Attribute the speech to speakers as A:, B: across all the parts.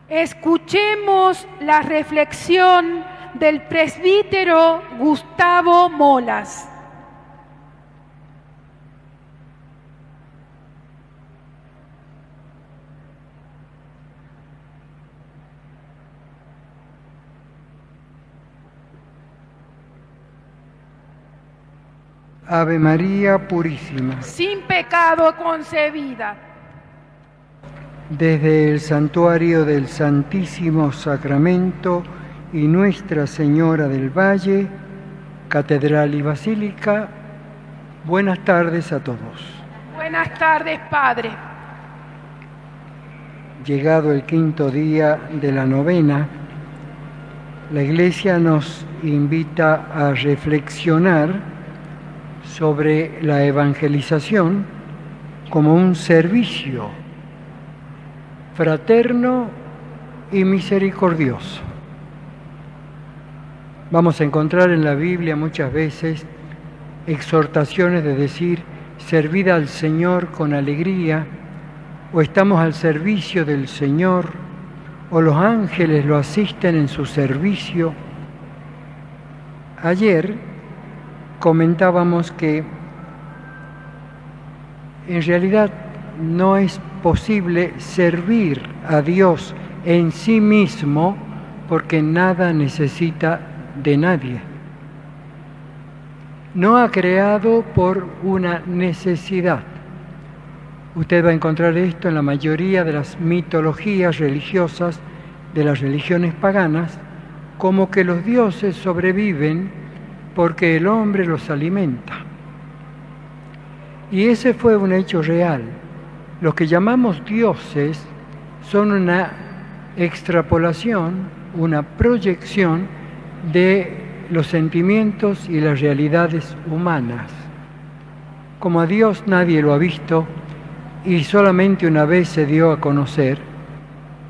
A: Escuchemos la reflexión del presbítero Gustavo Molas.
B: Ave María Purísima.
A: Sin pecado concebida.
B: Desde el santuario del Santísimo Sacramento y Nuestra Señora del Valle, Catedral y Basílica, buenas tardes a todos.
A: Buenas tardes, Padre.
B: Llegado el quinto día de la novena, la Iglesia nos invita a reflexionar sobre la evangelización como un servicio fraterno y misericordioso. Vamos a encontrar en la Biblia muchas veces exhortaciones de decir, servid al Señor con alegría, o estamos al servicio del Señor, o los ángeles lo asisten en su servicio. Ayer comentábamos que en realidad no es posible servir a Dios en sí mismo porque nada necesita de nadie. No ha creado por una necesidad. Usted va a encontrar esto en la mayoría de las mitologías religiosas de las religiones paganas, como que los dioses sobreviven porque el hombre los alimenta. Y ese fue un hecho real. Los que llamamos dioses son una extrapolación, una proyección de los sentimientos y las realidades humanas. Como a Dios nadie lo ha visto y solamente una vez se dio a conocer,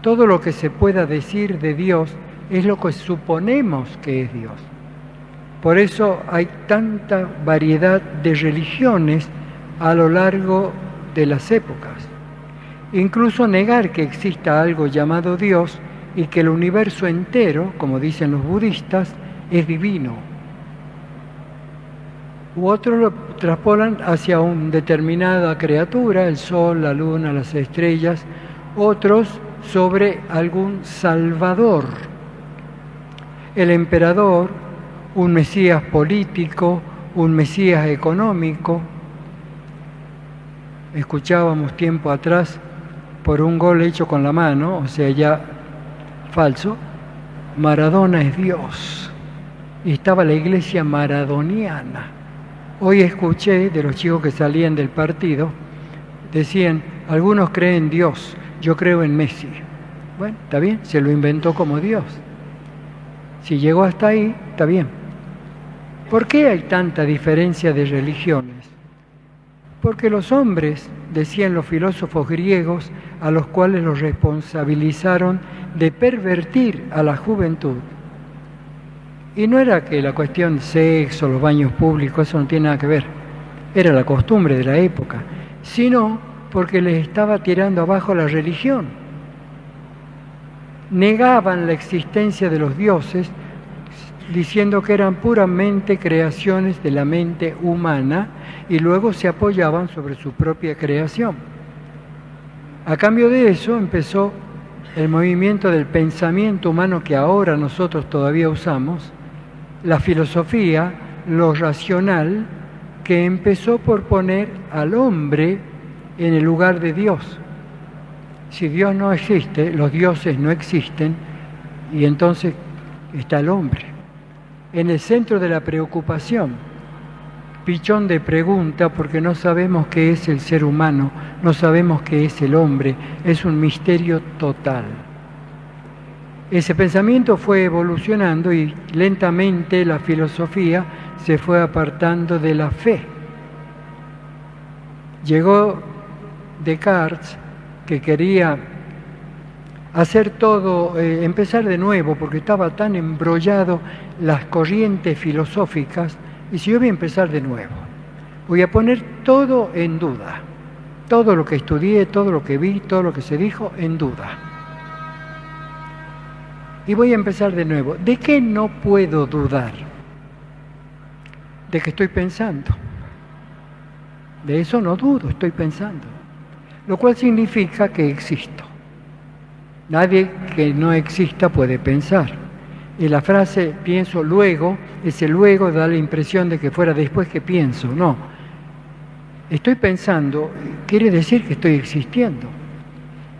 B: todo lo que se pueda decir de Dios es lo que suponemos que es Dios. Por eso hay tanta variedad de religiones a lo largo de las épocas. Incluso negar que exista algo llamado Dios y que el universo entero, como dicen los budistas, es divino. U otros lo traspolan hacia una determinada criatura, el sol, la luna, las estrellas, otros sobre algún salvador, el emperador, un mesías político, un mesías económico. Escuchábamos tiempo atrás, por un gol hecho con la mano, o sea, ya falso, Maradona es Dios. Y estaba la iglesia maradoniana. Hoy escuché de los chicos que salían del partido, decían, algunos creen en Dios, yo creo en Messi. Bueno, está bien, se lo inventó como Dios. Si llegó hasta ahí, está bien. ¿Por qué hay tanta diferencia de religiones? Porque los hombres, decían los filósofos griegos, a los cuales los responsabilizaron de pervertir a la juventud. Y no era que la cuestión del sexo, los baños públicos, eso no tiene nada que ver. Era la costumbre de la época. Sino porque les estaba tirando abajo la religión. Negaban la existencia de los dioses, diciendo que eran puramente creaciones de la mente humana y luego se apoyaban sobre su propia creación. A cambio de eso empezó el movimiento del pensamiento humano que ahora nosotros todavía usamos, la filosofía, lo racional, que empezó por poner al hombre en el lugar de Dios. Si Dios no existe, los dioses no existen, y entonces está el hombre en el centro de la preocupación. Pichón de pregunta porque no sabemos qué es el ser humano, no sabemos qué es el hombre, es un misterio total. Ese pensamiento fue evolucionando y lentamente la filosofía se fue apartando de la fe. Llegó Descartes, que quería hacer todo, empezar de nuevo, porque estaba tan embrollado las corrientes filosóficas, y si yo voy a empezar de nuevo, voy a poner todo en duda, todo lo que estudié, todo lo que vi, todo lo que se dijo en duda. Y voy a empezar de nuevo. ¿De qué no puedo dudar? De que estoy pensando. De eso no dudo, estoy pensando. Lo cual significa que existo. Nadie que no exista puede pensar. Y la frase pienso luego, ese luego da la impresión de que fuera después que pienso. No. Estoy pensando, quiere decir que estoy existiendo.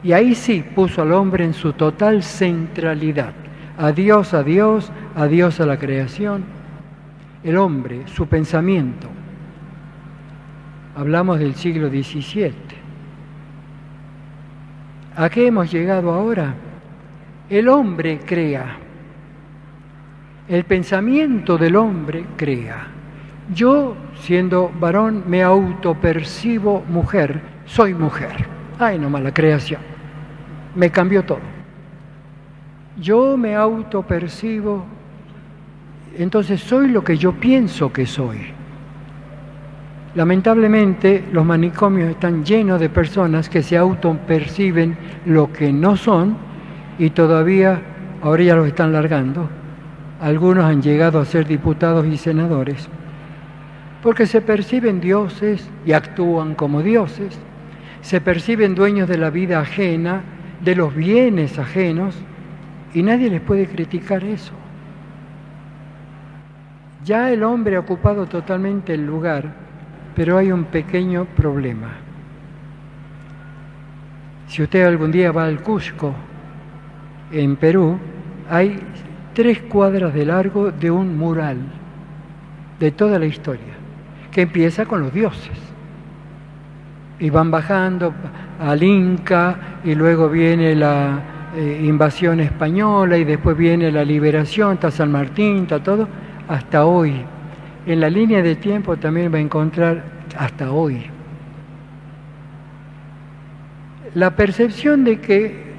B: Y ahí sí puso al hombre en su total centralidad. Adiós a Dios, adiós a la creación. El hombre, su pensamiento. Hablamos del siglo XVII. ¿A qué hemos llegado ahora? El hombre crea. El pensamiento del hombre crea. Yo, siendo varón, me autopercibo mujer, soy mujer. Ay, nomás la creación. Me cambió todo. Yo me autopercibo, entonces soy lo que yo pienso que soy. Lamentablemente, los manicomios están llenos de personas que se autoperciben lo que no son y todavía, ahora ya los están largando, algunos han llegado a ser diputados y senadores, porque se perciben dioses y actúan como dioses, se perciben dueños de la vida ajena, de los bienes ajenos, y nadie les puede criticar eso. Ya el hombre ha ocupado totalmente el lugar, pero hay un pequeño problema. Si usted algún día va al Cusco, en Perú, hay 3 cuadras de largo de un mural de toda la historia, que empieza con los dioses. Y van bajando al Inca, y luego viene la invasión española, y después viene la liberación, está San Martín, está todo, hasta hoy. En la línea de tiempo también va a encontrar hasta hoy. La percepción de que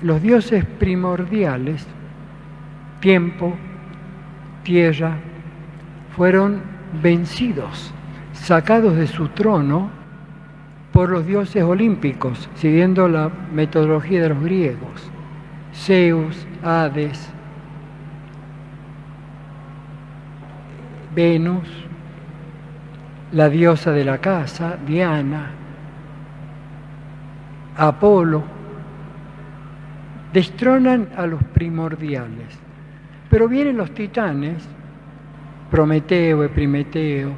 B: los dioses primordiales, tiempo, tierra, fueron vencidos, sacados de su trono por los dioses olímpicos, siguiendo la metodología de los griegos, Zeus, Hades, Venus, la diosa de la casa, Diana, Apolo, destronan a los primordiales. Pero vienen los titanes, Prometeo, Epimeteo,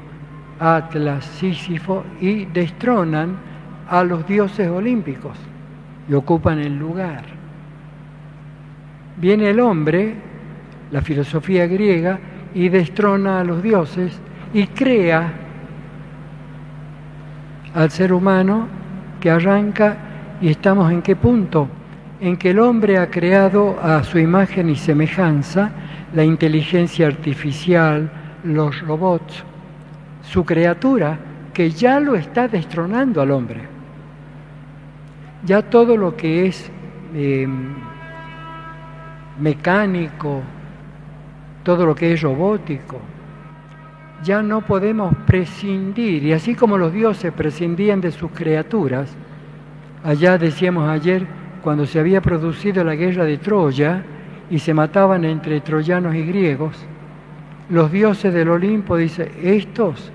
B: Atlas, Sísifo, y destronan a los dioses olímpicos y ocupan el lugar. Viene el hombre, la filosofía griega, y destrona a los dioses y crea al ser humano que arranca, y estamos en qué punto, en que el hombre ha creado a su imagen y semejanza la inteligencia artificial, los robots, su criatura, que ya lo está destronando al hombre. Ya todo lo que es mecánico, todo lo que es robótico, ya no podemos prescindir, y así como los dioses prescindían de sus criaturas, allá decíamos ayer, cuando se había producido la guerra de Troya y se mataban entre troyanos y griegos, los dioses del Olimpo dicen, estos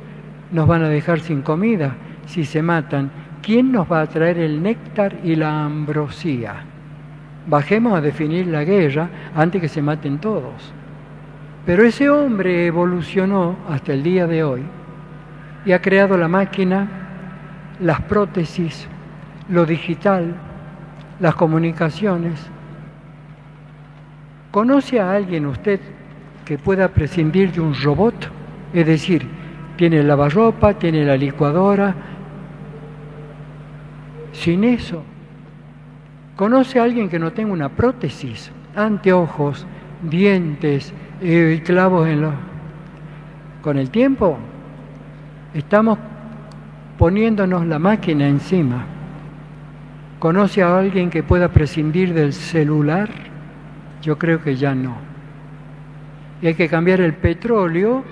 B: nos van a dejar sin comida si se matan, ¿quién nos va a traer el néctar y la ambrosía? Bajemos a definir la guerra antes que se maten todos. Pero ese hombre evolucionó hasta el día de hoy y ha creado la máquina, las prótesis, lo digital, las comunicaciones. ¿Conoce a alguien usted que pueda prescindir de un robot? Es decir, tiene el lavarropa, tiene la licuadora. Sin eso. ¿Conoce a alguien que no tenga una prótesis? Anteojos, dientes, clavos en los... Con el tiempo estamos poniéndonos la máquina encima. ¿Conoce a alguien que pueda prescindir del celular? Yo creo que ya no. Y hay que cambiar el petróleo,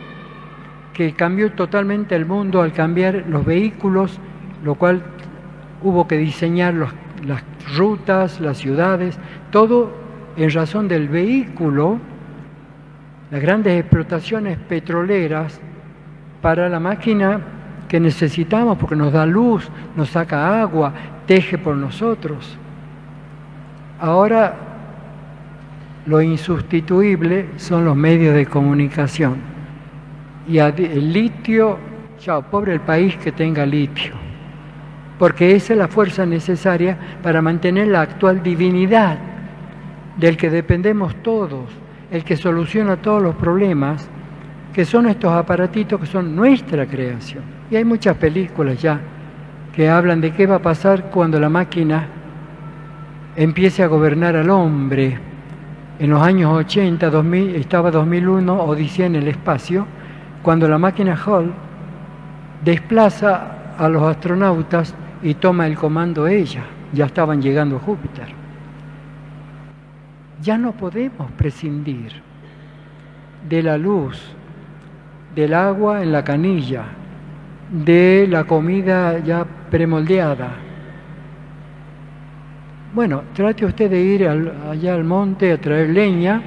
B: que cambió totalmente el mundo al cambiar los vehículos, lo cual hubo que diseñar las rutas, las ciudades, todo en razón del vehículo, las grandes explotaciones petroleras para la máquina que necesitamos porque nos da luz, nos saca agua, teje por nosotros. Ahora lo insustituible son los medios de comunicación. Y el litio, chao, pobre el país que tenga litio, porque esa es la fuerza necesaria para mantener la actual divinidad del que dependemos todos, el que soluciona todos los problemas, que son estos aparatitos que son nuestra creación. Y hay muchas películas ya que hablan de qué va a pasar cuando la máquina empiece a gobernar al hombre. En los años 80, 2000, estaba 2001, Odisea en el espacio, cuando la máquina Hall desplaza a los astronautas y toma el comando ella. Ya estaban llegando a Júpiter. Ya no podemos prescindir de la luz, del agua en la canilla, de la comida ya premoldeada. Bueno, trate usted de ir allá al monte a traer leña,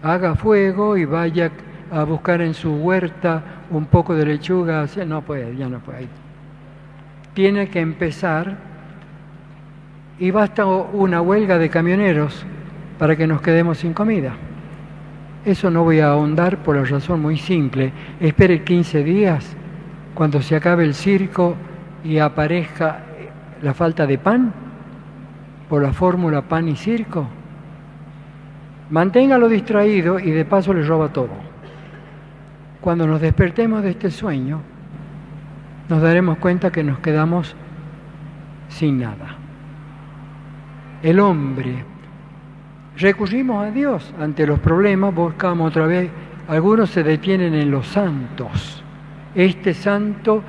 B: haga fuego y vaya a buscar en su huerta un poco de lechuga. No puede, ya no puede. Tiene que empezar, y basta una huelga de camioneros para que nos quedemos sin comida. Eso no voy a ahondar por la razón muy simple. Espere 15 días cuando se acabe el circo y aparezca la falta de pan por la fórmula pan y circo. Manténgalo distraído y de paso le roba todo. Cuando nos despertemos de este sueño, nos daremos cuenta que nos quedamos sin nada. El hombre, recurrimos a Dios ante los problemas, buscamos otra vez, algunos se detienen en los santos. Este santo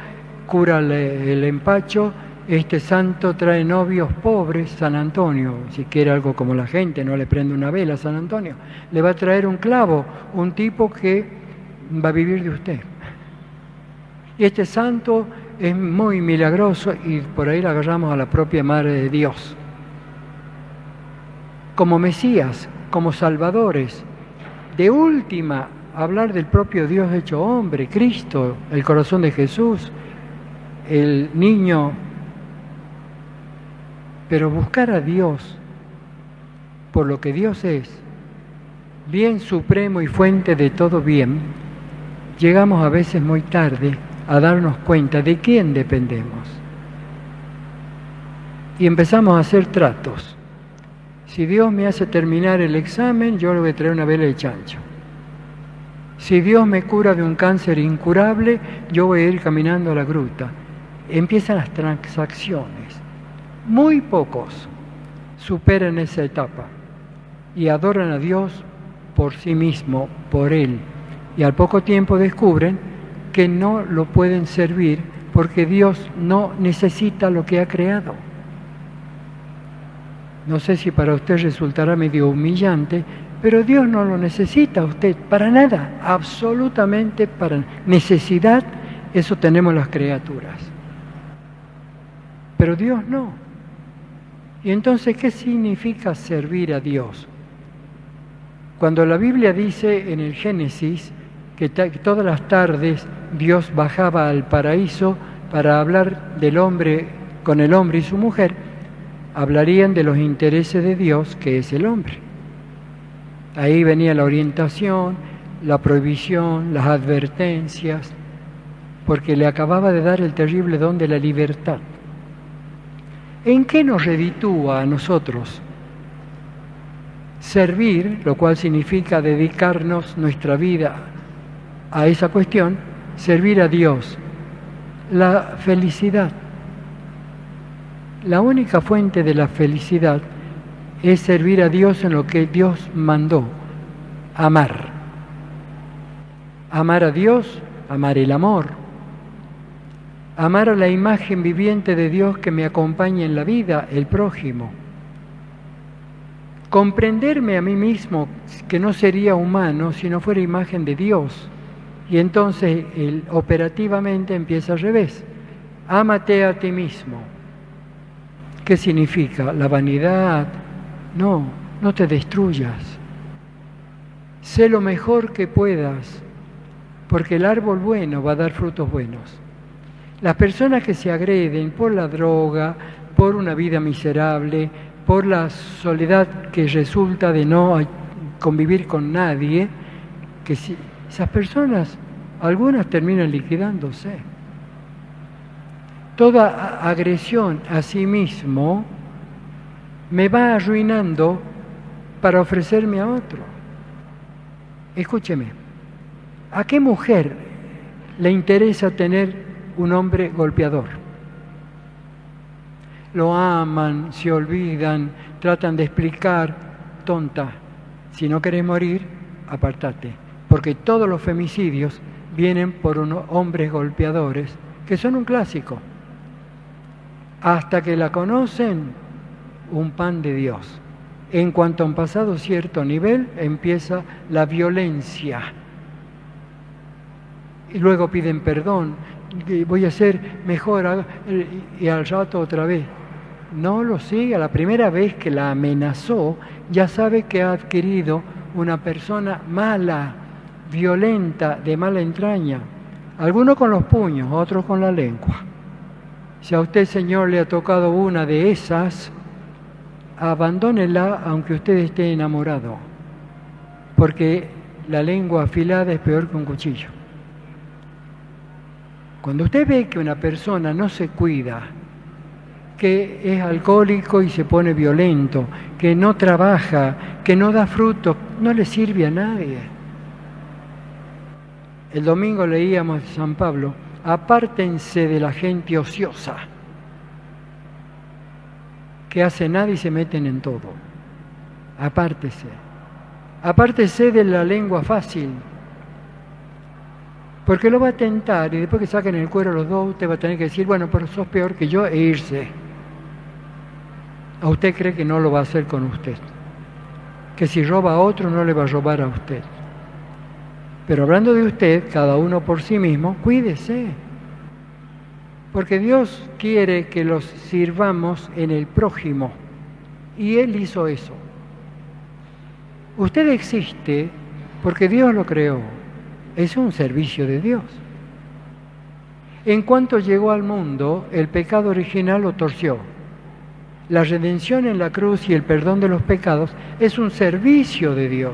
B: cura el empacho, este santo trae novios pobres, San Antonio, si quiere algo como la gente, no le prende una vela a San Antonio, le va a traer un clavo, un tipo que va a vivir de usted. Y este santo es muy milagroso y por ahí le agarramos a la propia Madre de Dios. Como Mesías, como salvadores. De última, hablar del propio Dios hecho hombre, Cristo, el corazón de Jesús, el niño. Pero buscar a Dios por lo que Dios es, bien supremo y fuente de todo bien, llegamos a veces muy tarde a darnos cuenta de quién dependemos. Y empezamos a hacer tratos. Si Dios me hace terminar el examen, yo le voy a traer una vela de chancho. Si Dios me cura de un cáncer incurable, yo voy a ir caminando a la gruta. Empiezan las transacciones. Muy pocos superan esa etapa y adoran a Dios por sí mismo, por Él. Y al poco tiempo descubren que no lo pueden servir porque Dios no necesita lo que ha creado. No sé si para usted resultará medio humillante, pero Dios no lo necesita a usted para nada, absolutamente para necesidad, eso tenemos las criaturas. Pero Dios no. Y entonces, ¿qué significa servir a Dios? Cuando la Biblia dice en el Génesis que todas las tardes Dios bajaba al paraíso para hablar del hombre con el hombre y su mujer, hablarían de los intereses de Dios, que es el hombre. Ahí venía la orientación, la prohibición, las advertencias, porque le acababa de dar el terrible don de la libertad. ¿En qué nos reditúa a nosotros servir, lo cual significa dedicarnos nuestra vida a esa cuestión, servir a Dios? La felicidad. La única fuente de la felicidad es servir a Dios en lo que Dios mandó, amar. Amar a Dios, amar el amor. Amar a la imagen viviente de Dios que me acompaña en la vida, el prójimo. Comprenderme a mí mismo, que no sería humano si no fuera imagen de Dios. Y entonces operativamente empieza al revés. Ámate a ti mismo. ¿Qué significa? ¿La vanidad? No, no te destruyas. Sé lo mejor que puedas, porque el árbol bueno va a dar frutos buenos. Las personas que se agreden por la droga, por una vida miserable, por la soledad que resulta de no convivir con nadie, que si, esas personas, algunas terminan liquidándose. Toda agresión a sí mismo me va arruinando para ofrecerme a otro. Escúcheme, ¿a qué mujer le interesa tener un hombre golpeador? Lo aman, se olvidan, tratan de explicar. Tonta, si no querés morir, apártate, porque todos los femicidios vienen por unos hombres golpeadores que son un clásico. Hasta que la conocen, un pan de Dios. En cuanto han pasado cierto nivel, empieza la violencia. Y luego piden perdón, voy a ser mejor, y al rato otra vez. No lo siga, la primera vez que la amenazó, ya sabe que ha adquirido una persona mala, violenta, de mala entraña. Algunos con los puños, otros con la lengua. Si a usted, Señor, le ha tocado una de esas, abandónela aunque usted esté enamorado, porque la lengua afilada es peor que un cuchillo. Cuando usted ve que una persona no se cuida, que es alcohólico y se pone violento, que no trabaja, que no da fruto, no le sirve a nadie. El domingo leíamos San Pablo: apártense de la gente ociosa, que hace nada y se meten en todo. Apártese. Apártese de la lengua fácil, porque lo va a tentar y después que saquen el cuero los dos, usted va a tener que decir, bueno, pero sos peor que yo, e irse. ¿A usted cree que no lo va a hacer con usted? Que si roba a otro no le va a robar a usted. Pero hablando de usted, cada uno por sí mismo, cuídese. Porque Dios quiere que los sirvamos en el prójimo. Y Él hizo eso. Usted existe porque Dios lo creó. Es un servicio de Dios. En cuanto llegó al mundo, el pecado original lo torció. La redención en la cruz y el perdón de los pecados es un servicio de Dios.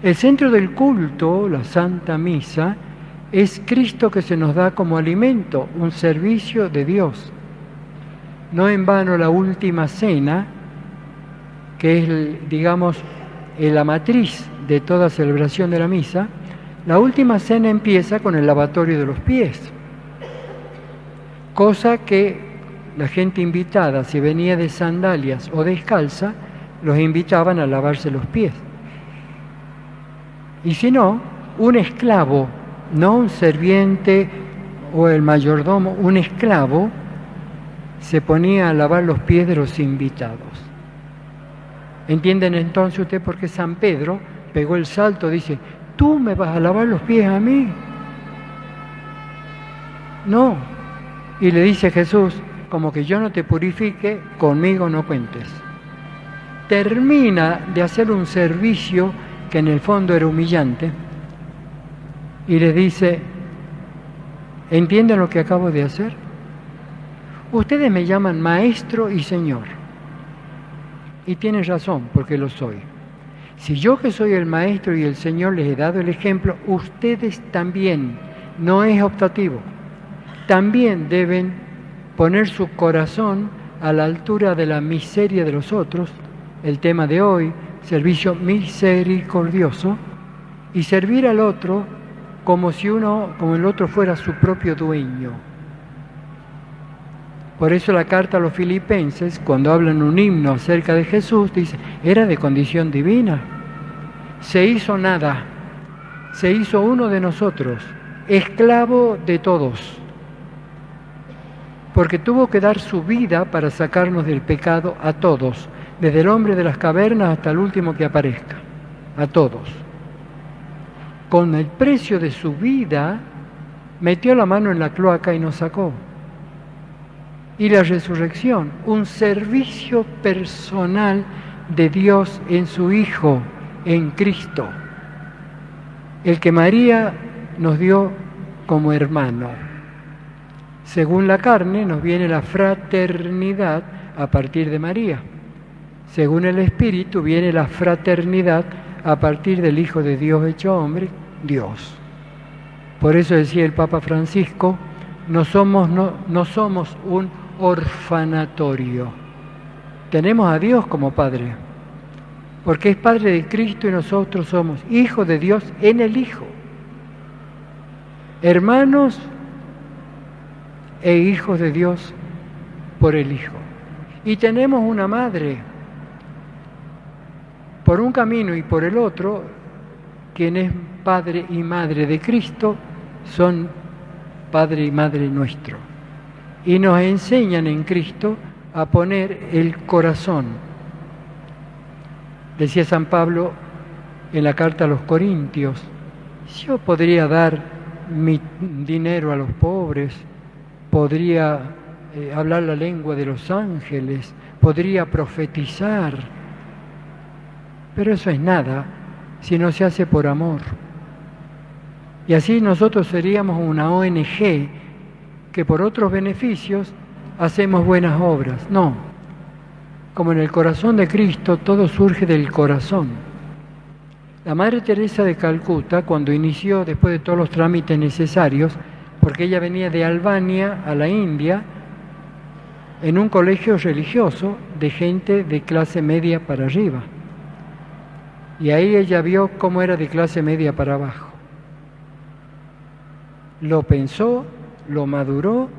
B: El centro del culto, la Santa Misa, es Cristo que se nos da como alimento, un servicio de Dios. No en vano la última cena, que es, digamos, la matriz de toda celebración de la misa, la última cena empieza con el lavatorio de los pies, cosa que la gente invitada, si venía de sandalias o descalza, los invitaban a lavarse los pies. Y si no, un esclavo, no un serviente o el mayordomo, un esclavo se ponía a lavar los pies de los invitados. ¿Entienden entonces usted por qué San Pedro pegó el salto? Dice, ¿tú me vas a lavar los pies a mí? No. Y le dice Jesús, como que yo no te purifique, conmigo no cuentes. Termina de hacer un servicio que en el fondo era humillante, y le dice, ¿entienden lo que acabo de hacer? Ustedes me llaman maestro y señor, y tienen razón, porque lo soy. Si yo que soy el maestro y el señor les he dado el ejemplo, ustedes también, no es optativo, también deben poner su corazón a la altura de la miseria de los otros, el tema de hoy, servicio misericordioso, y servir al otro como el otro fuera su propio dueño. Por eso la carta a los filipenses, cuando hablan un himno acerca de Jesús, dice, era de condición divina. Se hizo nada, se hizo uno de nosotros, esclavo de todos, porque tuvo que dar su vida para sacarnos del pecado a todos, desde el hombre de las cavernas hasta el último que aparezca, a todos. Con el precio de su vida, metió la mano en la cloaca y nos sacó. Y la resurrección, un servicio personal de Dios en su Hijo, en Cristo, el que María nos dio como hermano. Según la carne nos viene la fraternidad a partir de María. Según el Espíritu viene la fraternidad a partir del Hijo de Dios hecho hombre, Dios. Por eso decía el Papa Francisco, no somos un orfanatorio. Tenemos a Dios como Padre, porque es Padre de Cristo y nosotros somos hijos de Dios en el Hijo. Hermanos e hijos de Dios por el Hijo. Y tenemos una madre, por un camino y por el otro, quien es Padre y Madre de Cristo, son Padre y Madre nuestro. Y nos enseñan en Cristo a poner el corazón. Decía San Pablo en la carta a los Corintios, yo podría dar mi dinero a los pobres, podría hablar la lengua de los ángeles, podría profetizar, pero eso es nada si no se hace por amor. Y así nosotros seríamos una ONG que por otros beneficios hacemos buenas obras. No, como en el corazón de Cristo todo surge del corazón. La Madre Teresa de Calcuta, cuando inició, después de todos los trámites necesarios, porque ella venía de Albania a la India, en un colegio religioso de gente de clase media para arriba. Y ahí ella vio cómo era de clase media para abajo. Lo pensó, lo maduró,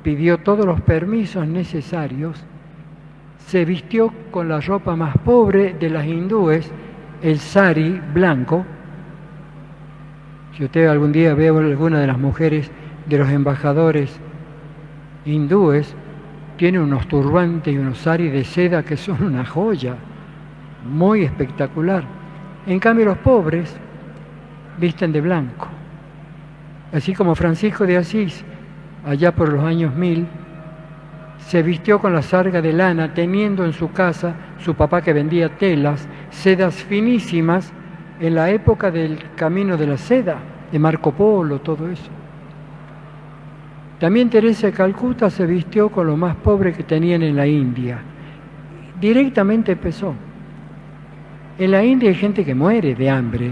B: pidió todos los permisos necesarios, se vistió con la ropa más pobre de las hindúes, el sari blanco. Si usted algún día ve alguna de las mujeres de los embajadores hindúes, tiene unos turbantes y unos saris de seda que son una joya, muy espectacular. En cambio los pobres visten de blanco. Así como Francisco de Asís, allá por los años 1000, se vistió con la sarga de lana, teniendo en su casa su papá que vendía telas, sedas finísimas, en la época del camino de la seda, de Marco Polo, todo eso. También Teresa de Calcuta se vistió con lo más pobre que tenían en la India. Directamente empezó. En la India hay gente que muere de hambre,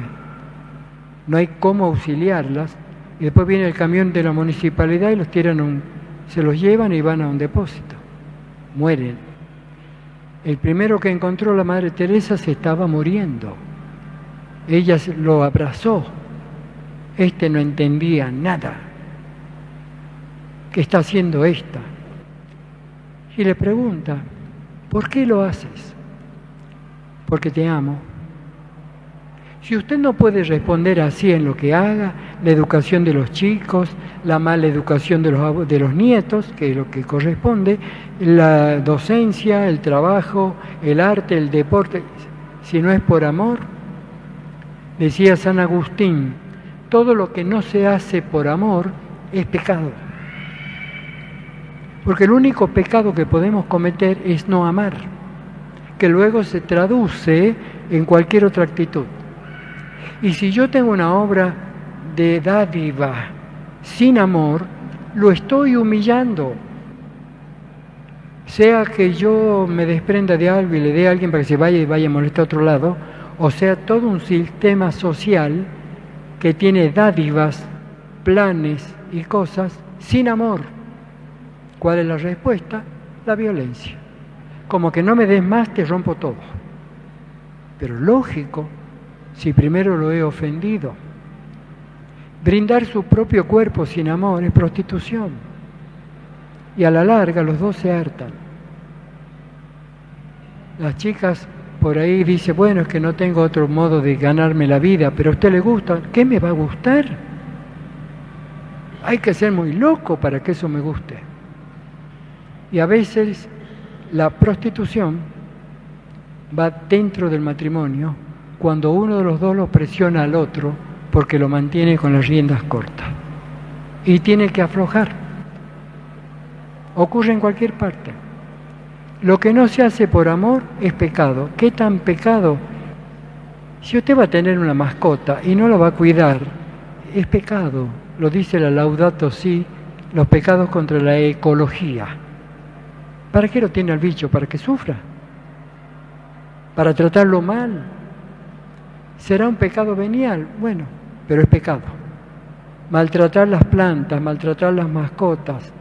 B: no hay cómo auxiliarlas, y después viene el camión de la municipalidad y los tiran se los llevan y van a un depósito. Mueren. El primero que encontró la Madre Teresa se estaba muriendo. Ella lo abrazó. Este no entendía nada. ¿Qué está haciendo esta? Y le pregunta, ¿por qué lo haces? Porque te amo. Si usted no puede responder así en lo que haga, la educación de los chicos, la mala educación de los nietos, que es lo que corresponde, la docencia, el trabajo, el arte, el deporte, si no es por amor, decía San Agustín, todo lo que no se hace por amor es pecado. Porque el único pecado que podemos cometer es no amar, que luego se traduce en cualquier otra actitud. Y si yo tengo una obra de dádiva sin amor, lo estoy humillando. Sea que yo me desprenda de algo y le dé a alguien para que se vaya y vaya a molestar a otro lado, o sea, todo un sistema social que tiene dádivas, planes y cosas sin amor. ¿Cuál es la respuesta? La violencia. Como que no me des más, te rompo todo. Pero lógico, si primero lo he ofendido. Brindar su propio cuerpo sin amor es prostitución. Y a la larga los dos se hartan. Las chicas por ahí dicen, bueno, es que no tengo otro modo de ganarme la vida, pero a usted le gusta. ¿Qué me va a gustar? Hay que ser muy loco para que eso me guste. Y a veces la prostitución va dentro del matrimonio cuando uno de los dos lo presiona al otro porque lo mantiene con las riendas cortas y tiene que aflojar. Ocurre en cualquier parte. Lo que no se hace por amor es pecado. ¿Qué tan pecado? Si usted va a tener una mascota y no la va a cuidar, es pecado. Lo dice la Laudato Si, los pecados contra la ecología. ¿Para qué lo tiene al bicho? ¿Para que sufra? ¿Para tratarlo mal? ¿Será un pecado venial? Bueno, pero es pecado. Maltratar las plantas, maltratar las mascotas,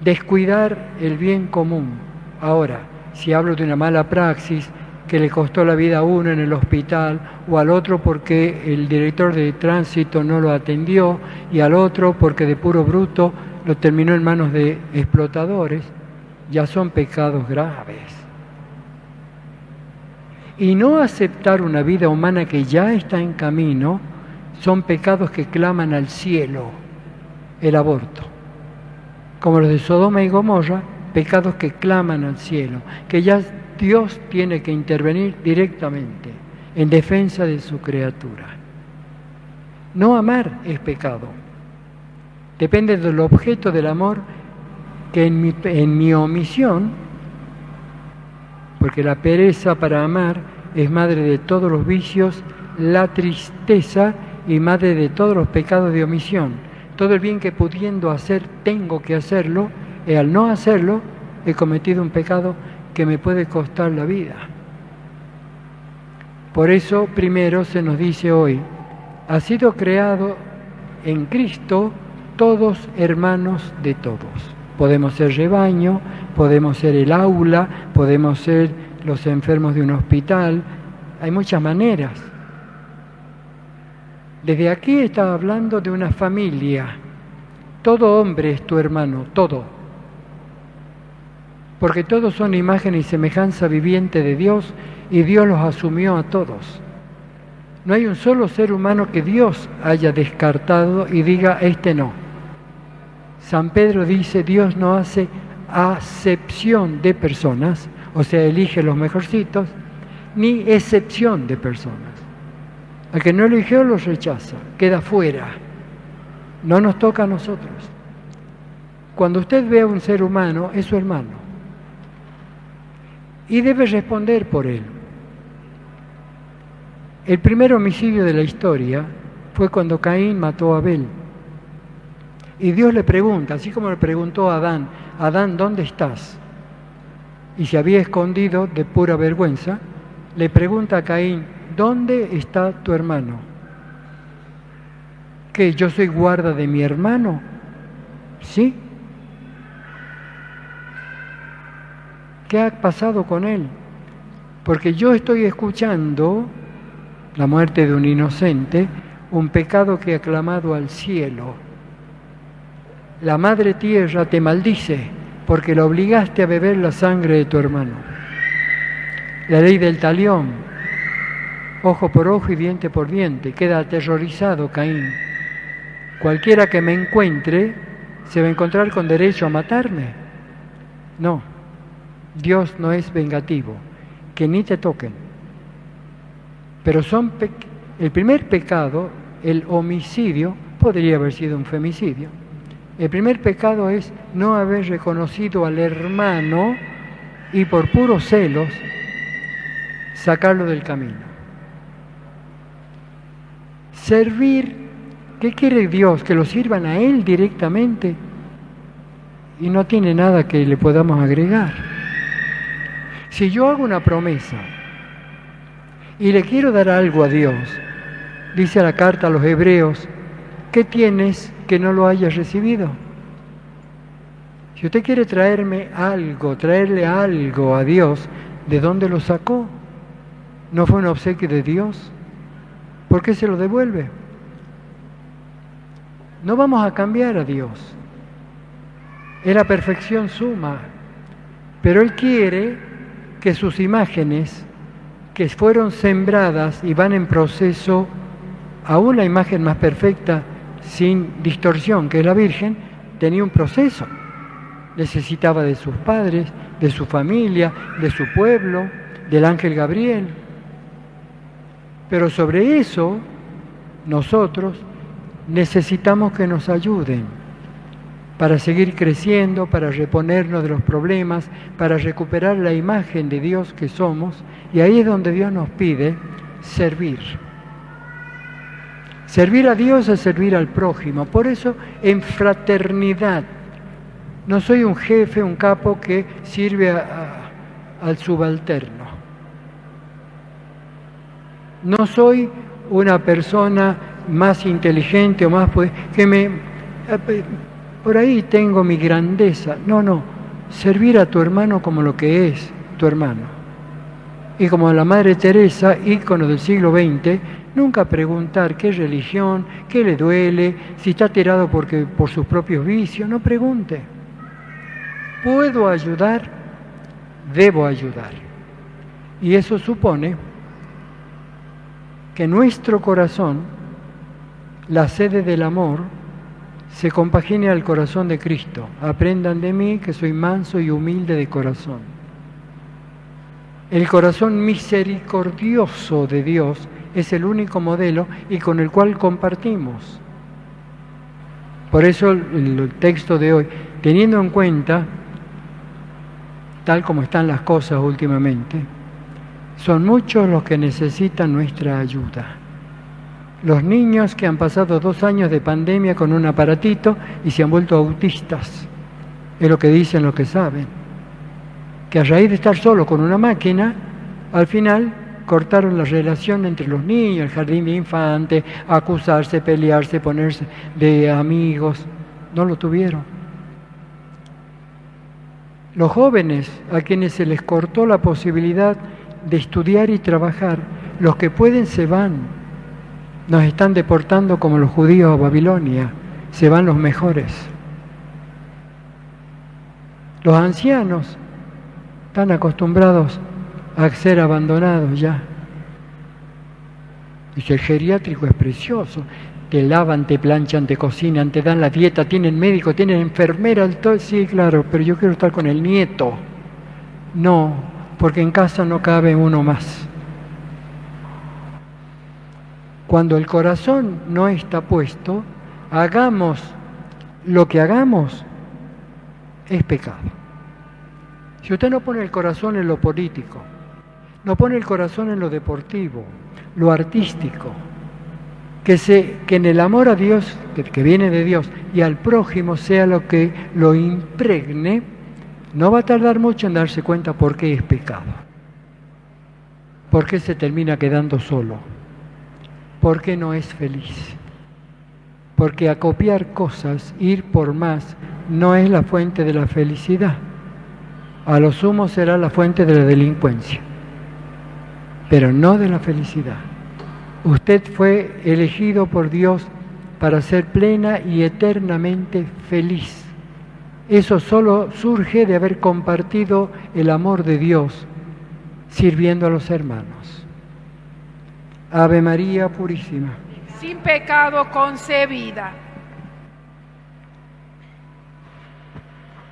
B: descuidar el bien común. Ahora, si hablo de una mala praxis que le costó la vida a uno en el hospital, o al otro porque el director de tránsito no lo atendió, y al otro porque de puro bruto lo terminó en manos de explotadores, ya son pecados graves. Y no aceptar una vida humana que ya está en camino son pecados que claman al cielo. El aborto, como los de Sodoma y Gomorra, pecados que claman al cielo, que ya Dios tiene que intervenir directamente en defensa de su criatura. No amar es pecado. Depende del objeto del amor, que en mi omisión, porque la pereza para amar es madre de todos los vicios, la tristeza y madre de todos los pecados de omisión. Todo el bien que pudiendo hacer tengo que hacerlo, y al no hacerlo he cometido un pecado que me puede costar la vida. Por eso primero se nos dice hoy, ha sido creado en Cristo todos hermanos de todos. Podemos ser rebaño, podemos ser el aula, podemos ser los enfermos de un hospital, hay muchas maneras. Desde aquí está hablando de una familia. Todo hombre es tu hermano, todo. Porque todos son imagen y semejanza viviente de Dios y Dios los asumió a todos. No hay un solo ser humano que Dios haya descartado y diga, este no. San Pedro dice, Dios no hace acepción de personas, o sea, elige los mejorcitos, ni excepción de personas. Al que no eligió los rechaza, queda fuera. No nos toca a nosotros. Cuando usted ve a un ser humano, es su hermano. Y debe responder por él. El primer homicidio de la historia fue cuando Caín mató a Abel. Y Dios le pregunta, así como le preguntó a Adán, Adán, ¿dónde estás? Y se había escondido de pura vergüenza, le pregunta a Caín, ¿dónde está tu hermano? ¿Qué, yo soy guarda de mi hermano? ¿Sí? ¿Qué ha pasado con él? Porque yo estoy escuchando la muerte de un inocente, un pecado que ha clamado al cielo. La madre tierra te maldice porque la obligaste a beber la sangre de tu hermano. La ley del talión, ojo por ojo y diente por diente, queda aterrorizado Caín. Cualquiera que me encuentre se va a encontrar con derecho a matarme. No, Dios no es vengativo, que ni te toquen. Pero el primer pecado, el homicidio, podría haber sido un femicidio. El primer pecado es no haber reconocido al hermano y por puros celos sacarlo del camino. Servir, ¿qué quiere Dios? Que lo sirvan a Él directamente y no tiene nada que le podamos agregar. Si yo hago una promesa y le quiero dar algo a Dios, dice la carta a los Hebreos, ¿qué tienes que no lo hayas recibido? Si usted quiere traerle algo a Dios, ¿de dónde lo sacó? ¿No fue un obsequio de Dios? ¿Por qué se lo devuelve? No vamos a cambiar a Dios. Es la perfección suma. Pero Él quiere que sus imágenes, que fueron sembradas y van en proceso, aún la imagen más perfecta, sin distorsión, que es la Virgen, tenía un proceso. Necesitaba de sus padres, de su familia, de su pueblo, del ángel Gabriel. Pero sobre eso, nosotros necesitamos que nos ayuden para seguir creciendo, para reponernos de los problemas, para recuperar la imagen de Dios que somos. Y ahí es donde Dios nos pide servir. Servir a Dios es servir al prójimo. Por eso, en fraternidad. No soy un jefe, un capo que sirve al subalterno. No soy una persona más inteligente o más que por ahí tengo mi grandeza. No, servir a tu hermano como lo que es tu hermano. Y como la Madre Teresa, ícono del siglo XX, nunca preguntar qué religión, qué le duele, si está tirado por sus propios vicios, no pregunte. ¿Puedo ayudar? Debo ayudar. Y eso supone que nuestro corazón, la sede del amor, se compagine al corazón de Cristo. Aprendan de mí que soy manso y humilde de corazón. El corazón misericordioso de Dios es el único modelo y con el cual compartimos. Por eso el texto de hoy, teniendo en cuenta, tal como están las cosas últimamente, son muchos los que necesitan nuestra ayuda. Los niños que han pasado 2 años de pandemia con un aparatito y se han vuelto autistas, es lo que dicen los que saben, que a raíz de estar solo con una máquina, al final cortaron la relación entre los niños, el jardín de infantes, acusarse, pelearse, ponerse de amigos, no lo tuvieron. Los jóvenes, a quienes se les cortó la posibilidad de estudiar y trabajar, los que pueden se van. Nos están deportando como los judíos a Babilonia, se van los mejores. Los ancianos están acostumbrados a ser abandonados ya. Dice, el geriátrico es precioso. Te lavan, te planchan, te cocinan, te dan la dieta, tienen médico, tienen enfermera, todo. Sí, claro, pero yo quiero estar con el nieto. No, porque en casa no cabe uno más. Cuando el corazón no está puesto, hagamos lo que hagamos, es pecado. Si usted no pone el corazón en lo político, no pone el corazón en lo deportivo, lo artístico, que en el amor a Dios, que viene de Dios, y al prójimo sea lo que lo impregne, no va a tardar mucho en darse cuenta por qué es pecado. ¿Por qué se termina quedando solo? ¿Por qué no es feliz? Porque acopiar cosas, ir por más, no es la fuente de la felicidad. A lo sumo será la fuente de la delincuencia, pero no de la felicidad. Usted fue elegido por Dios para ser plena y eternamente feliz. Eso solo surge de haber compartido el amor de Dios sirviendo a los hermanos. Ave María Purísima.
A: Sin pecado concebida.